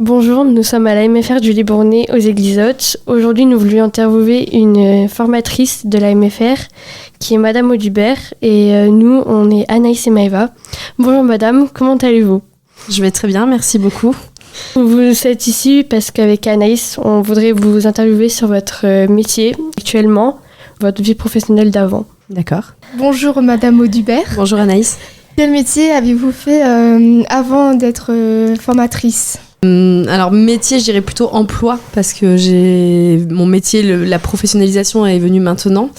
Bonjour, nous sommes à la MFR du Libournais aux Églisottes. Aujourd'hui, nous voulions interviewer une formatrice de la MFR qui est Madame Audubert et nous, on est Anaïs et Maëva. Bonjour Madame, comment allez-vous ? Je vais très bien, merci beaucoup. Vous êtes ici parce qu'avec Anaïs, on voudrait vous interviewer sur votre métier actuellement, votre vie professionnelle d'avant. D'accord. Bonjour Madame Audubert. Bonjour Anaïs. Quel métier avez-vous fait avant d'être formatrice ? Alors métier, je dirais plutôt emploi parce que mon métier, la professionnalisation est venue maintenant.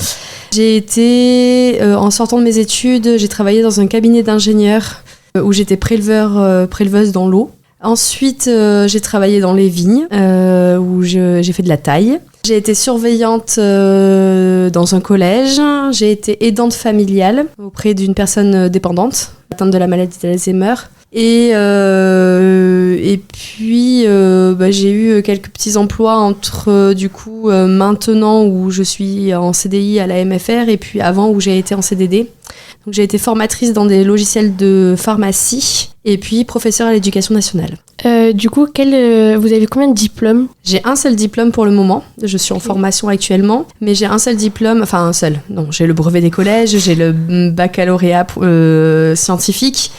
J'ai été, en sortant de mes études, j'ai travaillé dans un cabinet d'ingénieurs où j'étais préleveuse dans l'eau. Ensuite, j'ai travaillé dans les vignes où j'ai fait de la taille. J'ai été surveillante dans un collège. J'ai été aidante familiale auprès d'une personne dépendante atteinte de la maladie d'Alzheimer. Et puis j'ai eu quelques petits emplois entre maintenant où je suis en CDI à la MFR et puis avant où j'ai été en CDD. Donc j'ai été formatrice dans des logiciels de pharmacie et puis professeure à l'éducation nationale. Vous avez combien de diplômes ? J'ai un seul diplôme pour le moment, je suis en formation actuellement, mais j'ai un seul diplôme, j'ai le brevet des collèges, j'ai le baccalauréat scientifique.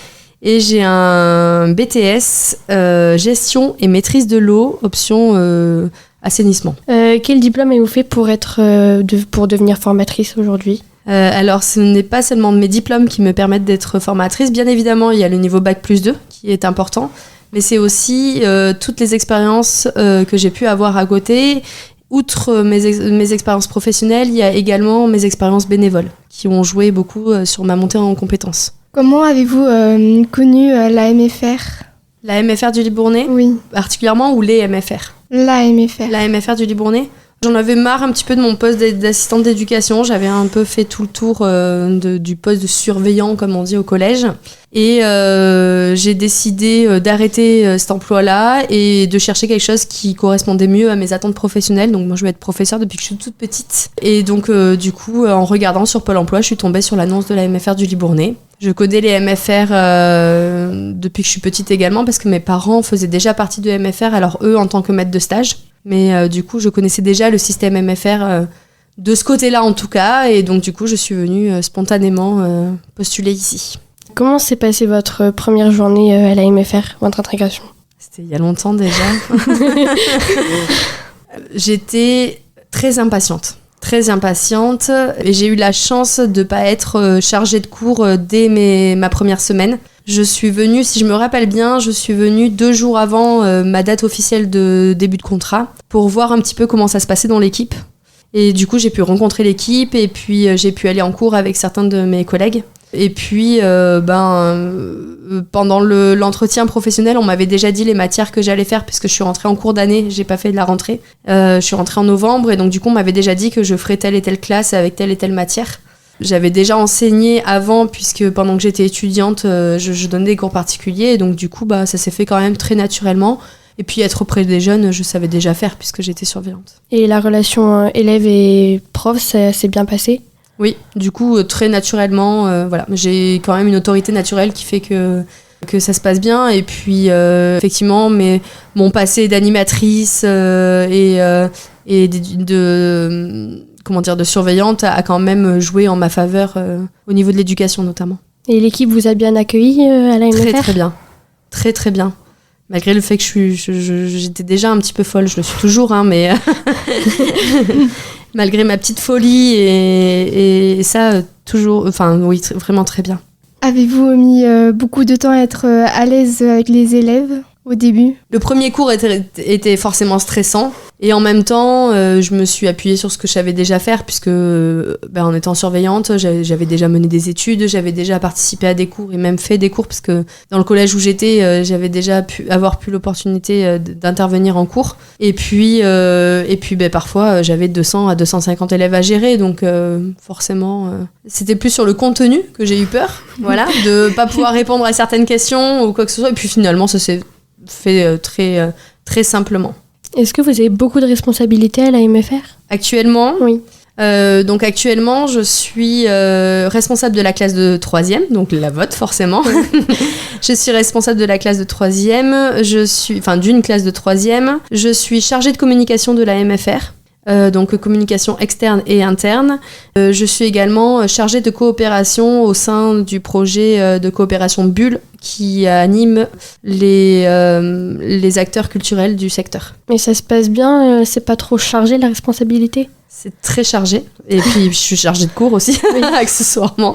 Et j'ai un BTS, gestion et maîtrise de l'eau, option assainissement. Quel diplôme avez-vous fait pour devenir formatrice aujourd'hui ? Alors, ce n'est pas seulement mes diplômes qui me permettent d'être formatrice. Bien évidemment, il y a le niveau Bac+2 qui est important. Mais c'est aussi toutes les expériences que j'ai pu avoir à côté. Outre mes expériences professionnelles, il y a également mes expériences bénévoles qui ont joué beaucoup sur ma montée en compétences. Comment avez-vous connu la MFR ? La MFR du Libournais ? Oui. Particulièrement ou les MFR ? La MFR. La MFR du Libournais ? J'en avais marre un petit peu de mon poste d'assistante d'éducation. J'avais un peu fait tout le tour du poste de surveillant, comme on dit, au collège. Et j'ai décidé d'arrêter cet emploi-là et de chercher quelque chose qui correspondait mieux à mes attentes professionnelles. Donc moi, je vais être professeure depuis que je suis toute petite. Et donc, en regardant sur Pôle emploi, je suis tombée sur l'annonce de la MFR du Libournais. Je connais les MFR depuis que je suis petite également parce que mes parents faisaient déjà partie de MFR, alors eux en tant que maître de stage. Mais je connaissais déjà le système MFR de ce côté-là en tout cas. Et donc je suis venue spontanément postuler ici. Comment s'est passée votre première journée à la MFR, votre intégration ? C'était il y a longtemps déjà. J'étais très impatiente et j'ai eu la chance de ne pas être chargée de cours dès ma première semaine. Je suis venue, si je me rappelle bien, 2 jours avant ma date officielle de début de contrat pour voir un petit peu comment ça se passait dans l'équipe. Et du coup, j'ai pu rencontrer l'équipe et puis j'ai pu aller en cours avec certains de mes collègues. Et puis, pendant l'entretien professionnel, on m'avait déjà dit les matières que j'allais faire puisque je suis rentrée en cours d'année, j'ai pas fait de la rentrée. Je suis rentrée en novembre et donc du coup, on m'avait déjà dit que je ferais telle et telle classe avec telle et telle matière. J'avais déjà enseigné avant puisque pendant que j'étais étudiante, je donnais des cours particuliers et donc du coup, ça s'est fait quand même très naturellement. Et puis être auprès des jeunes, je savais déjà faire puisque j'étais surveillante. Et la relation élève et prof, ça s'est bien passé ? Oui, du coup, très naturellement, j'ai quand même une autorité naturelle qui fait que ça se passe bien. Et puis, effectivement, mon passé d'animatrice et de surveillante a quand même joué en ma faveur au niveau de l'éducation notamment. Et l'équipe vous a bien accueilli à la MFR ? Très très bien, très très bien. Malgré le fait que j'étais déjà un petit peu folle, je le suis toujours, mais malgré ma petite folie et ça, toujours, oui, vraiment très bien. Avez-vous mis beaucoup de temps à être à l'aise avec les élèves ? au début? Le premier cours était forcément stressant. Et en même temps, je me suis appuyée sur ce que je savais déjà faire, puisque en étant surveillante, j'avais déjà mené des études, j'avais déjà participé à des cours et même fait des cours, parce que dans le collège où j'étais, j'avais déjà pu l'opportunité d'intervenir en cours. Et puis parfois, j'avais 200 à 250 élèves à gérer, donc forcément, c'était plus sur le contenu que j'ai eu peur, voilà, de pas pouvoir répondre à certaines questions ou quoi que ce soit. Et puis finalement, ça s'est fait très, très simplement. Est-ce que vous avez beaucoup de responsabilités à la MFR? Actuellement, Oui. Donc actuellement, je suis responsable de la classe de 3e, donc la vôtre forcément. Je suis responsable de la classe de 3e, d'une classe de 3e. Je suis chargée de communication de la MFR. Donc communication externe et interne. Je suis également chargée de coopération au sein du projet de coopération Bulle qui anime les acteurs culturels du secteur. Mais ça se passe bien, c'est pas trop chargé la responsabilité? C'est très chargé, et puis je suis chargée de cours aussi, accessoirement.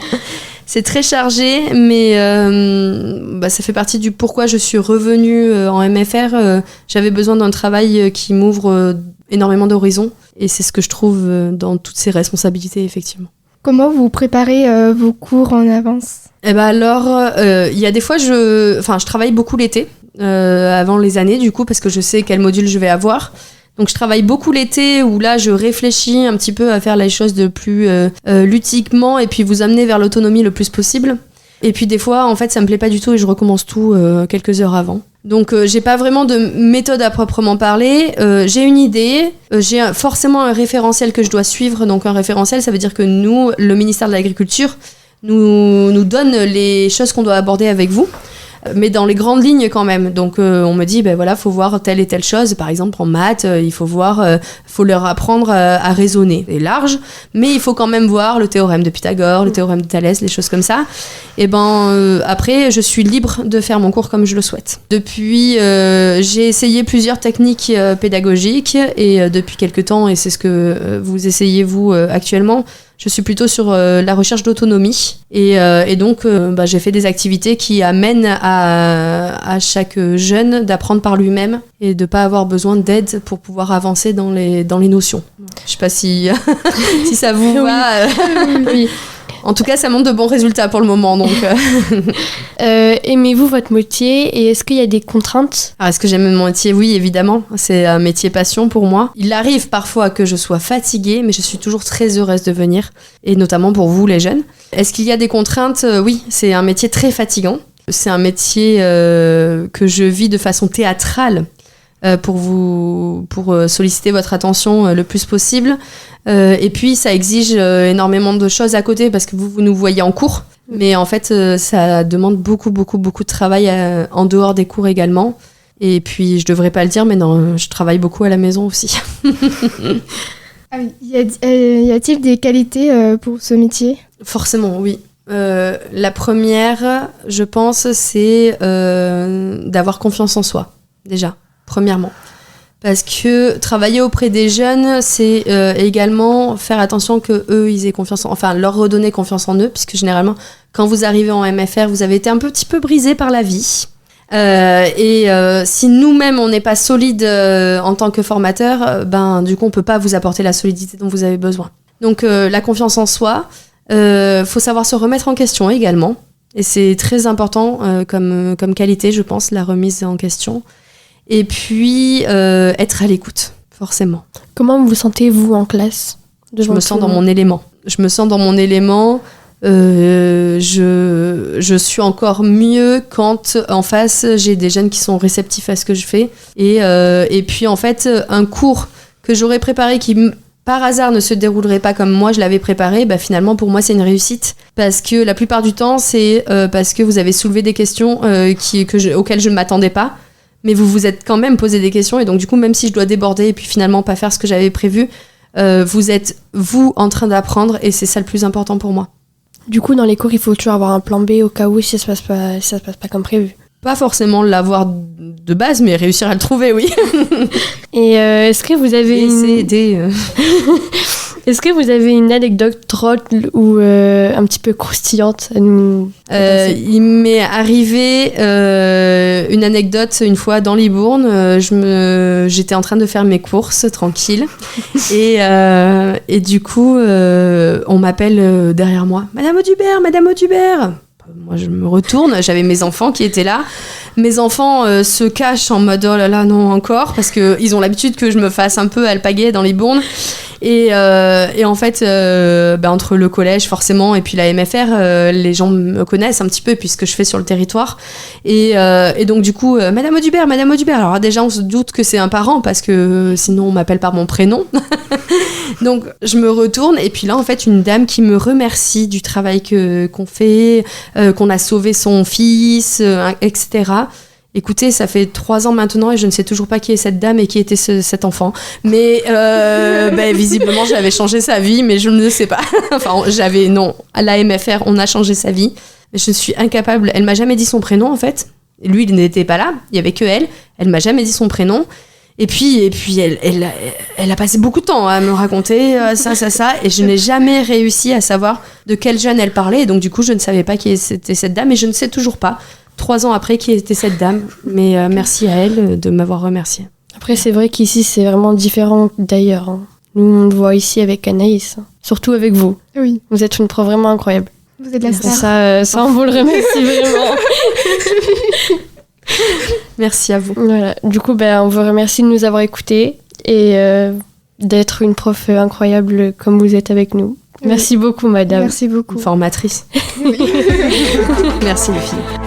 C'est très chargé, mais ça fait partie du pourquoi je suis revenue en MFR. J'avais besoin d'un travail qui m'ouvre énormément d'horizons, et c'est ce que je trouve dans toutes ces responsabilités, effectivement. Comment vous préparez vos cours en avance? Il y a des fois, je travaille beaucoup l'été, avant les années, du coup, parce que je sais quel module je vais avoir. Donc je travaille beaucoup l'été, où là je réfléchis un petit peu à faire les choses de plus ludiquement, et puis vous amener vers l'autonomie le plus possible. Et puis des fois, en fait, ça me plaît pas du tout et je recommence tout quelques heures avant. Donc j'ai pas vraiment de méthode à proprement parler. J'ai une idée, j'ai forcément un référentiel que je dois suivre. Donc un référentiel, ça veut dire que nous, le ministère de l'Agriculture, nous donne les choses qu'on doit aborder avec vous, mais dans les grandes lignes quand même. Donc on me dit, faut voir telle et telle chose. Par exemple, en maths, il faut leur apprendre à raisonner. C'est large, mais il faut quand même voir le théorème de Pythagore, le théorème de Thalès, les choses comme ça. Et après, je suis libre de faire mon cours comme je le souhaite. Depuis, j'ai essayé plusieurs techniques pédagogiques, et depuis quelques temps, et c'est ce que vous essayez vous actuellement, je suis plutôt sur la recherche d'autonomie, et donc j'ai fait des activités qui amènent à chaque jeune d'apprendre par lui-même et de pas avoir besoin d'aide pour pouvoir avancer dans les notions. Je sais pas si ça vous va. Oui. En tout cas, ça montre de bons résultats pour le moment. Donc, aimez-vous votre métier et est-ce qu'il y a des contraintes? Est-ce que j'aime mon métier? Oui, évidemment. C'est un métier passion pour moi. Il arrive parfois que je sois fatiguée, mais je suis toujours très heureuse de venir, et notamment pour vous, les jeunes. Est-ce qu'il y a des contraintes? Oui, c'est un métier très fatigant. C'est un métier que je vis de façon théâtrale pour solliciter votre attention le plus possible. Et puis, ça exige énormément de choses à côté parce que vous nous voyez en cours. Mais en fait, ça demande beaucoup, beaucoup, beaucoup de travail en dehors des cours également. Et puis, je devrais pas le dire, mais non, je travaille beaucoup à la maison aussi. Ah oui. Y a-t-il des qualités pour ce métier? Forcément, oui. La première, je pense, c'est d'avoir confiance en soi, déjà, premièrement. Parce que travailler auprès des jeunes, c'est également faire attention qu'eux, ils aient confiance leur redonner confiance en eux, puisque généralement, quand vous arrivez en MFR, vous avez été un petit peu brisé par la vie. Si nous-mêmes, on n'est pas solide en tant que formateur, du coup, on peut pas vous apporter la solidité dont vous avez besoin. Donc, la confiance en soi, faut savoir se remettre en question également. Et c'est très important comme qualité, je pense, la remise en question. Et puis, être à l'écoute, forcément. Comment vous sentez-vous en classe? Je me sens dans mon élément. Je suis encore mieux quand, en face, j'ai des jeunes qui sont réceptifs à ce que je fais. Et puis, en fait, un cours que j'aurais préparé qui, par hasard, ne se déroulerait pas comme moi je l'avais préparé, finalement, pour moi, c'est une réussite. Parce que la plupart du temps, c'est parce que vous avez soulevé des questions auxquelles je ne m'attendais pas. Mais vous vous êtes quand même posé des questions, et donc du coup, même si je dois déborder et puis finalement pas faire ce que j'avais prévu, vous êtes, vous, en train d'apprendre, et c'est ça le plus important pour moi. Du coup, dans les cours, il faut toujours avoir un plan B au cas où si ça se passe pas comme prévu. Pas forcément l'avoir de base, mais réussir à le trouver, oui. Et est-ce que vous avez... Est-ce que vous avez une anecdote drôle ou un petit peu croustillante à nous Il m'est arrivé une anecdote une fois dans Libourne. J'étais en train de faire mes courses tranquille et du coup on m'appelle derrière moi, Madame Audubert, Madame Audubert. Moi je me retourne, j'avais mes enfants qui étaient là. Mes enfants se cachent en mode oh là là non encore parce que ils ont l'habitude que je me fasse un peu alpaguer dans Libourne. Et en fait, entre le collège forcément et puis la MFR, les gens me connaissent un petit peu puisque je fais sur le territoire. Et donc du coup, Madame Audubert, Madame Audubert. Alors déjà, on se doute que c'est un parent parce que sinon on m'appelle par mon prénom. Donc je me retourne et puis là en fait une dame qui me remercie du travail qu'on fait, qu'on a sauvé son fils, etc. Écoutez, ça fait 3 ans maintenant et je ne sais toujours pas qui est cette dame et qui était cet enfant. Mais visiblement, j'avais changé sa vie, mais je ne sais pas. À la MFR, on a changé sa vie. Je suis incapable. Elle m'a jamais dit son prénom, en fait. Lui, il n'était pas là. Il y avait que elle. Elle m'a jamais dit son prénom. Et puis elle a passé beaucoup de temps à me raconter ça. Et je n'ai jamais réussi à savoir de quel jeune elle parlait. Et donc, du coup, je ne savais pas qui était cette dame et je ne sais toujours pas. 3 ans après, qui était cette dame. Mais merci à elle de m'avoir remerciée. Après, c'est vrai qu'ici, c'est vraiment différent d'ailleurs. Hein. Nous, on le voit ici avec Anaïs. Hein. Surtout avec vous. Oui. Vous êtes une prof vraiment incroyable. Vous êtes la star. Ça, on vous le remercie vraiment. Merci à vous. Voilà. Du coup, on vous remercie de nous avoir écoutés et d'être une prof incroyable comme vous êtes avec nous. Oui. Merci beaucoup, madame. Merci beaucoup. Formatrice. Oui. Merci les filles.